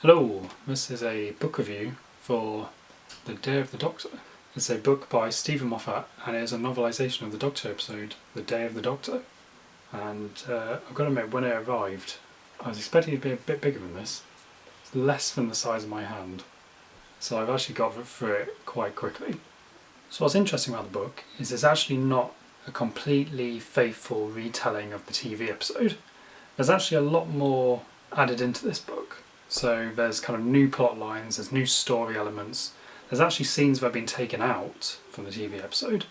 Hello, this is a book review for The Day of the Doctor. It's a book by Steven Moffat and it is a novelisation of the Doctor episode, The Day of the Doctor. And I've got to admit, when it arrived, I was expecting it to be a bit bigger than this. It's less than the size of my hand. So I've actually got through it quite quickly. So what's interesting about the book is it's actually not a completely faithful retelling of the TV episode. There's actually a lot more added into this book. So there's kind of new plot lines, there's new story elements, there's actually scenes that have been taken out from the TV episode.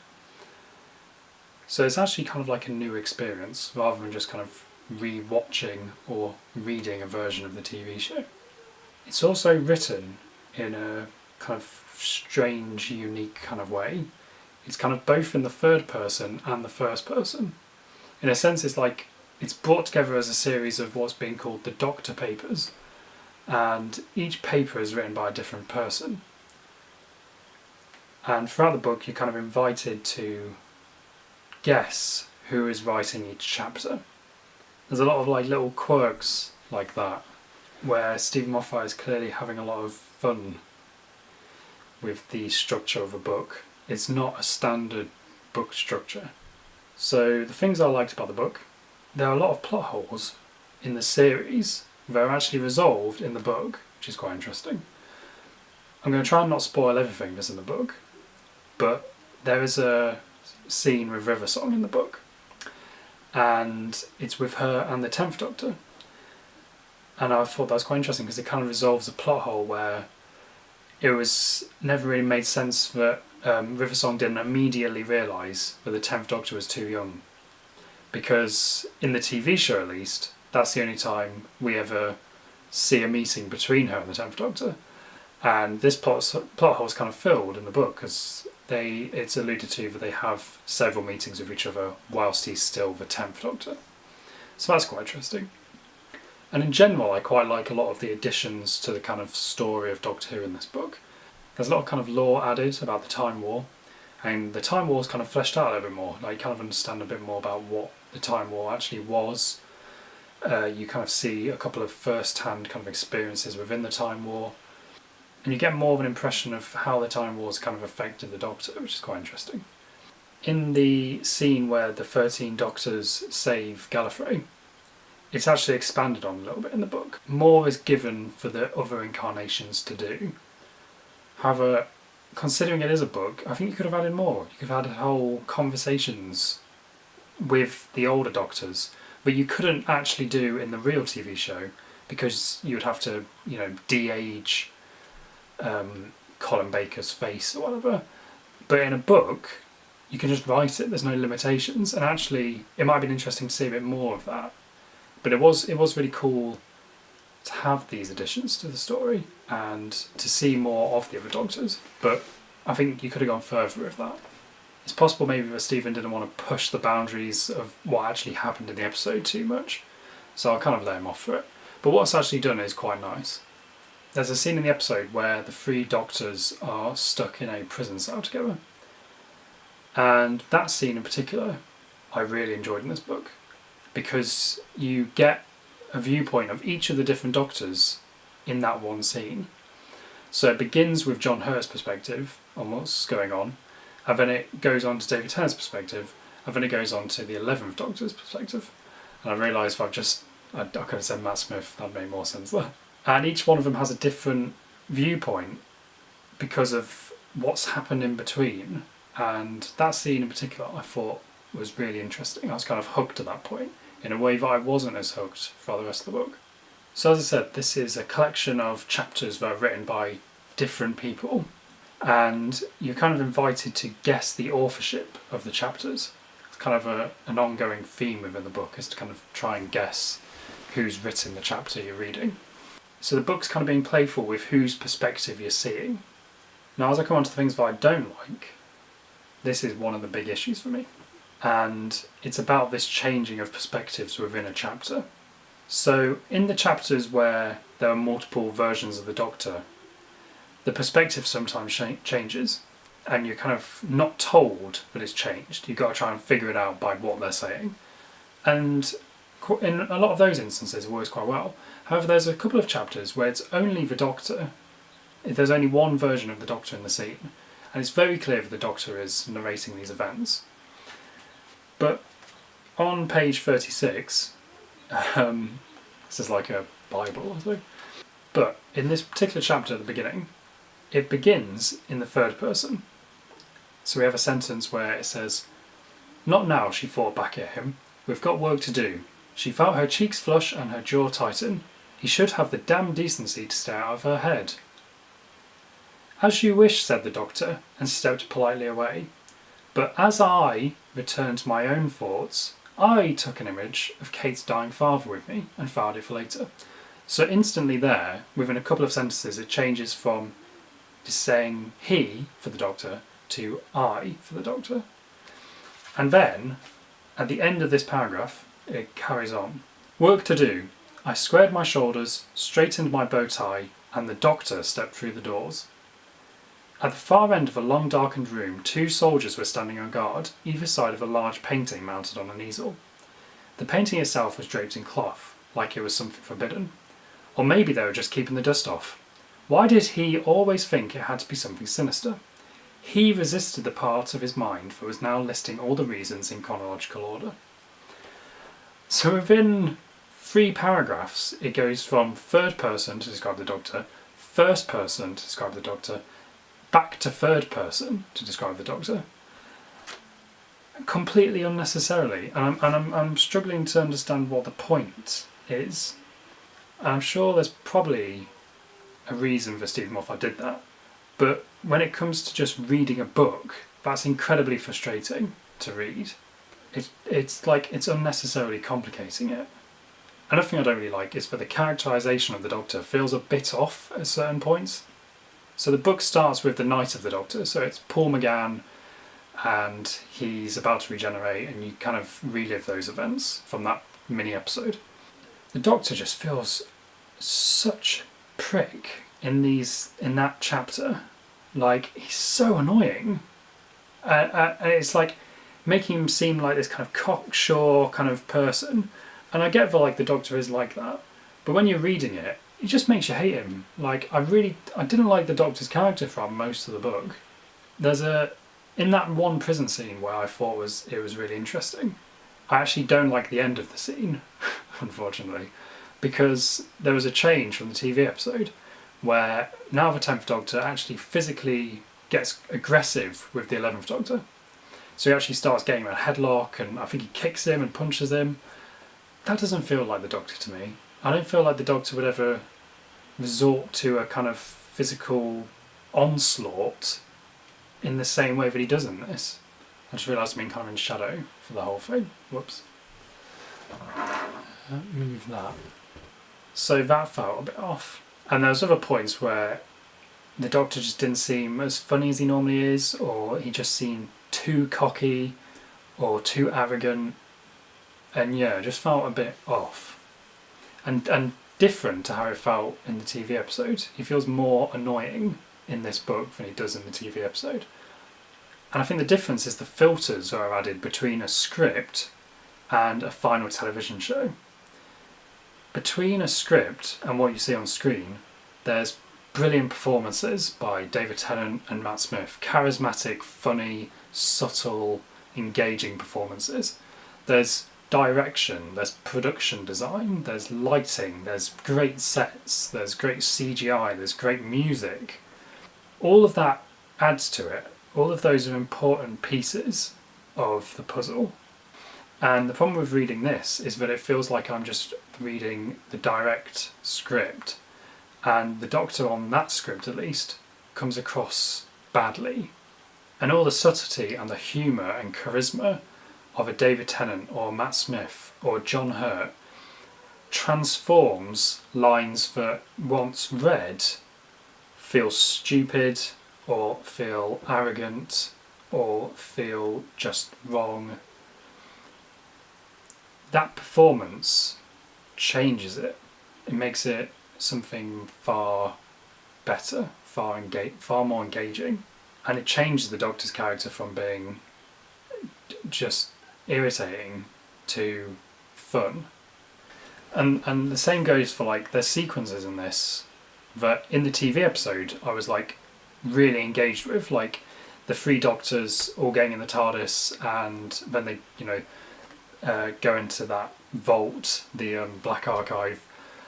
So it's actually kind of like a new experience rather than just kind of re-watching or reading a version of the TV show. It's also written in a kind of strange, unique kind of way. It's kind of both in the third person and the first person. In a sense, it's brought together as a series of what's being called the Doctor Papers. And each paper is written by a different person. And throughout the book you're kind of invited to guess who is writing each chapter. There's a lot of like little quirks like that, where Steven Moffat is clearly having a lot of fun with the structure of a book. It's not a standard book structure. So the things I liked about the book, there are a lot of plot holes in the series. They're actually resolved in the book, which is quite interesting. I'm going to try and not spoil everything that's in the book, but there is a scene with Riversong in the book, and it's with her and the 10th Doctor. And I thought that was quite interesting because it kind of resolves a plot hole where it was never really made sense that Riversong didn't immediately realise that the 10th Doctor was too young. Because in the TV show at least, that's the only time we ever see a meeting between her and the 10th Doctor. And this plot hole is kind of filled in the book because it's alluded to that they have several meetings with each other whilst he's still the 10th Doctor. So that's quite interesting. And in general, I quite like a lot of the additions to the kind of story of Doctor Who in this book. There's a lot of kind of lore added about the Time War, and the Time War is kind of fleshed out a little bit more. Like, you kind of understand a bit more about what the Time War actually was. You kind of see a couple of first-hand kind of experiences within the Time War, and you get more of an impression of how the Time Wars kind of affected the Doctor, which is quite interesting. In the scene where the 13 Doctors save Gallifrey, it's actually expanded on a little bit in the book. More is given for the other incarnations to do. However, considering it is a book, I think you could have added more. You could have had whole conversations with the older Doctors, but you couldn't actually do in the real TV show because you would have to, de-age Colin Baker's face or whatever. But in a book, you can just write it, there's no limitations, and actually it might have been interesting to see a bit more of that. But it was really cool to have these additions to the story and to see more of the other Doctors, but I think you could have gone further with that. It's possible maybe that Stephen didn't want to push the boundaries of what actually happened in the episode too much, so I'll kind of let him off for it. But what's actually done is quite nice. There's a scene in the episode where the 3 Doctors are stuck in a prison cell together, and that scene in particular I really enjoyed in this book because you get a viewpoint of each of the different Doctors in that one scene. So it begins with John Hurt's perspective on what's going on, and then it goes on to David Tennant's perspective, and then it goes on to the 11th Doctor's perspective. And I realised I could have said Matt Smith, that made more sense there. And each one of them has a different viewpoint because of what's happened in between. And that scene in particular I thought was really interesting. I was kind of hooked at that point in a way that I wasn't as hooked for the rest of the book. So as I said, this is a collection of chapters that are written by different people, and you're kind of invited to guess the authorship of the chapters. It's kind of an ongoing theme within the book, is to kind of try and guess who's written the chapter you're reading. So the book's kind of being playful with whose perspective you're seeing. Now as I come on to the things that I don't like, this is one of the big issues for me. And it's about this changing of perspectives within a chapter. So in the chapters where there are multiple versions of the Doctor, the perspective sometimes changes, and you're kind of not told that it's changed. You've got to try and figure it out by what they're saying. And in a lot of those instances it works quite well. However, there's a couple of chapters where it's only the Doctor. There's only one version of the Doctor in the scene, and it's very clear that the Doctor is narrating these events. But on page 36, this is like a Bible, I think. But in this particular chapter at the beginning, it begins in the third person. So we have a sentence where it says, "Not now," she thought back at him. "We've got work to do." She felt her cheeks flush and her jaw tighten. He should have the damned decency to stay out of her head. "As you wish," said the Doctor, and stepped politely away. But as I returned to my own thoughts, I took an image of Kate's dying father with me and filed it for later. So instantly there, within a couple of sentences, it changes from just saying he for the Doctor to I for the Doctor. And then, at the end of this paragraph, it carries on. "Work to do. I squared my shoulders, straightened my bow tie, and the Doctor stepped through the doors. At the far end of a long darkened room, 2 soldiers were standing on guard, either side of a large painting mounted on an easel. The painting itself was draped in cloth, like it was something forbidden. Or maybe they were just keeping the dust off. Why did he always think it had to be something sinister? He resisted the part of his mind that was now listing all the reasons in chronological order." So within 3 paragraphs, it goes from third person to describe the Doctor, first person to describe the Doctor, back to third person to describe the Doctor. Completely unnecessarily. And I'm struggling to understand what the point is. I'm sure there's probably a reason for Steven Moffat did that. But when it comes to just reading a book, that's incredibly frustrating to read. It's like it's unnecessarily complicating it. Another thing I don't really like is that the characterisation of the Doctor feels a bit off at certain points. So the book starts with the night of the Doctor, so it's Paul McGann and he's about to regenerate, and you kind of relive those events from that mini episode. The Doctor just feels such a prick in that chapter. Like, he's so annoying. And it's like making him seem like this kind of cocksure kind of person. And I get that like the Doctor is like that, but when you're reading it, it just makes you hate him. Like, I didn't like the Doctor's character from most of the book. There's in that one prison scene where I thought it was really interesting. I actually don't like the end of the scene, unfortunately, because there was a change from the TV episode where now the 10th Doctor actually physically gets aggressive with the 11th Doctor. So he actually starts getting a headlock, and I think he kicks him and punches him. That doesn't feel like the Doctor to me. I don't feel like the Doctor would ever resort to a kind of physical onslaught in the same way that he does in this. I just realised I'm in kind of in shadow for the whole thing. Whoops. Move that. So that felt a bit off. And there was other points where the Doctor just didn't seem as funny as he normally is, or he just seemed too cocky or too arrogant. And yeah, it just felt a bit off. And different to how it felt in the TV episode. He feels more annoying in this book than he does in the TV episode. And I think the difference is the filters are added between a script and a final television show. Between a script and what you see on screen, there's brilliant performances by David Tennant and Matt Smith. Charismatic, funny, subtle, engaging performances. There's direction, there's production design, there's lighting, there's great sets, there's great CGI, there's great music. All of that adds to it. All of those are important pieces of the puzzle. And the problem with reading this is that it feels like I'm just reading the direct script, and the Doctor on that script at least comes across badly. And all the subtlety and the humour and charisma of a David Tennant or Matt Smith or John Hurt transforms lines that once read feel stupid or feel arrogant or feel just wrong. That performance changes it. It makes it something far better, far more engaging. And it changes the Doctor's character from being just irritating to fun. And the same goes for like there's sequences in this that in the TV episode I was like really engaged with, like the three doctors all getting in the TARDIS, and then they go into that vault, the Black Archive,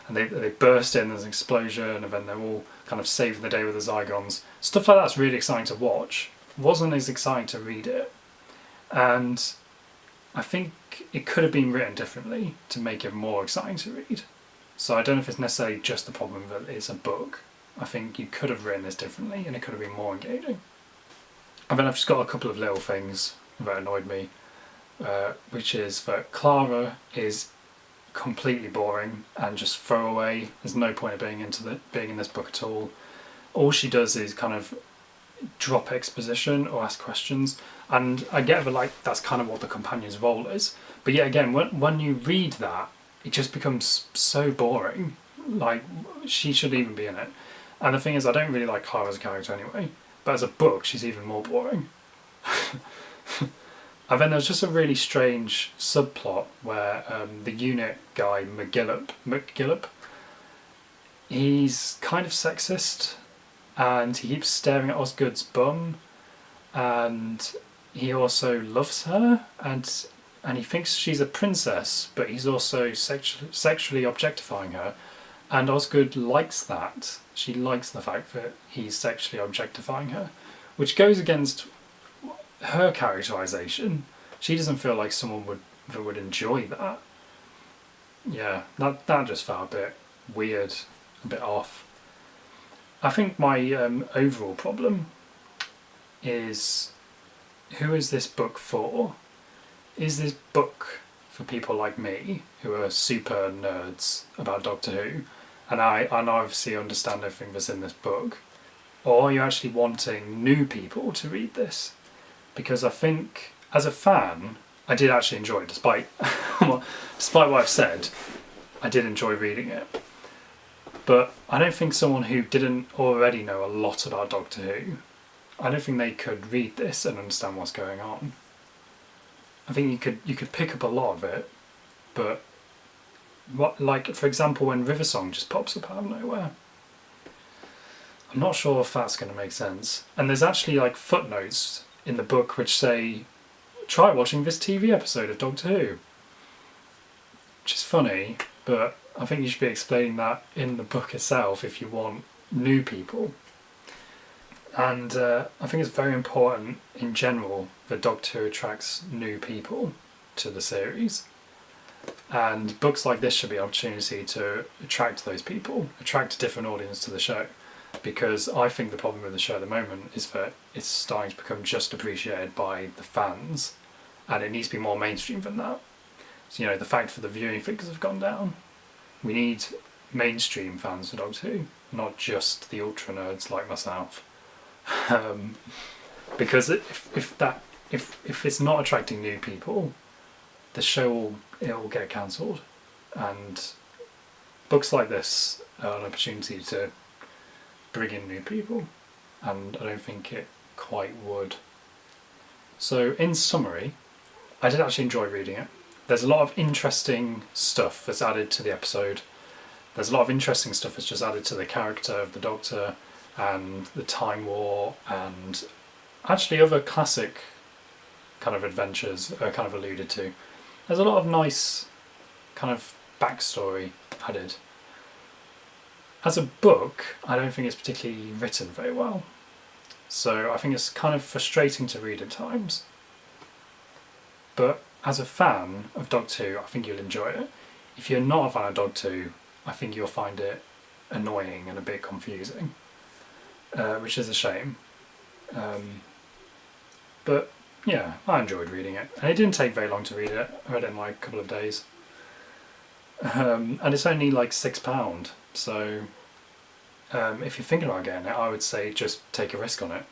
and they burst in, there's an explosion, and then they're all kind of saving the day with the Zygons. Stuff like that's really exciting to watch. It wasn't as exciting to read it, and I think it could have been written differently to make it more exciting to read. So I don't know if it's necessarily just the problem that it's a book. I think you could have written this differently and it could have been more engaging. And then I've just got a couple of little things that annoyed me, which is that Clara is completely boring and just throwaway. There's no point of being in this book at all. All she does is kind of drop exposition or ask questions, and I get that like that's kind of what the companion's role is. But yet again, when you read that, it just becomes so boring. Like she shouldn't even be in it. And the thing is, I don't really like Clara as a character anyway. But as a book, she's even more boring. And then there's just a really strange subplot where the unit guy, McGillop, he's kind of sexist, and he keeps staring at Osgood's bum, and he also loves her, and he thinks she's a princess, but he's also sexually objectifying her, and Osgood likes that. She likes the fact that he's sexually objectifying her, which goes against her characterization. She doesn't feel like someone would enjoy that. Yeah, that just felt a bit weird, a bit off. I think my overall problem is, who is this book for? Is this book for people like me who are super nerds about Doctor Who, and I obviously understand everything that's in this book? Or are you actually wanting new people to read this? Because I think, as a fan, I did actually enjoy it, despite what I've said, I did enjoy reading it. But I don't think someone who didn't already know a lot about Doctor Who, I don't think they could read this and understand what's going on. I think you could pick up a lot of it, but like for example when River Song just pops up out of nowhere, I'm not sure if that's going to make sense. And there's actually like footnotes in the book which say, try watching this TV episode of Doctor Who. Which is funny, but I think you should be explaining that in the book itself if you want new people. And I think it's very important in general that Doctor Who attracts new people to the series. And books like this should be an opportunity to attract those people, attract a different audience to the show. Because I think the problem with the show at the moment is that it's starting to become just appreciated by the fans, and it needs to be more mainstream than that. So, the fact that the viewing figures have gone down. We need mainstream fans for Doctor Who, not just the ultra nerds like myself. Because if it's not attracting new people, the show will get cancelled, and books like this are an opportunity to bring in new people, and I don't think it quite would. So in summary, I did actually enjoy reading it. There's a lot of interesting stuff that's added to the episode. There's a lot of interesting stuff that's just added to the character of the Doctor and the Time War, and actually other classic kind of adventures are kind of alluded to. There's a lot of nice kind of backstory added. As a book, I don't think it's particularly written very well. So I think it's kind of frustrating to read at times. But as a fan of Doctor Who, I think you'll enjoy it. If you're not a fan of Doctor Who, I think you'll find it annoying and a bit confusing, which is a shame. But yeah, I enjoyed reading it. And it didn't take very long to read it. I read it in like a couple of days. And it's only like £6. So if you're thinking about getting it, I would say just take a risk on it,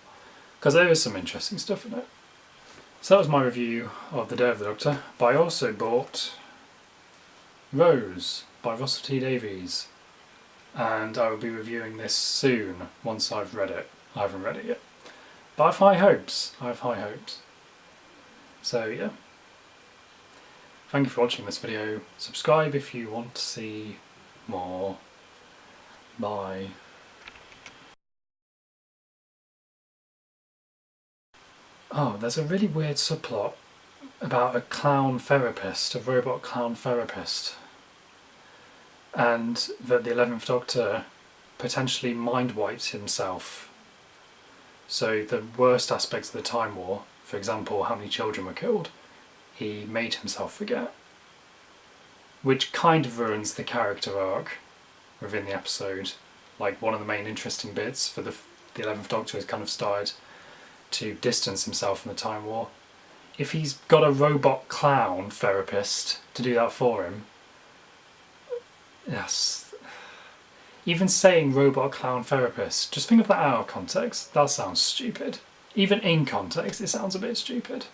because there is some interesting stuff in it. So that was my review of The Day of the Doctor, but I also bought Rose by Russell T Davies, and I will be reviewing this soon once I've read it. I haven't read it yet, but I have high hopes. So yeah. Thank you for watching this video. Subscribe if you want to see more. Bye. Oh, there's a really weird subplot about a clown therapist, a robot clown therapist, and that the 11th Doctor potentially mind wiped himself. So the worst aspects of the Time War, for example, how many children were killed, he made himself forget. Which kind of ruins the character arc within the episode. Like, one of the main interesting bits for the 11th Doctor is kind of started to distance himself from the Time War. If he's got a robot clown therapist to do that for him, yes. Even saying robot clown therapist, just think of that out of context. That sounds stupid. Even in context, it sounds a bit stupid.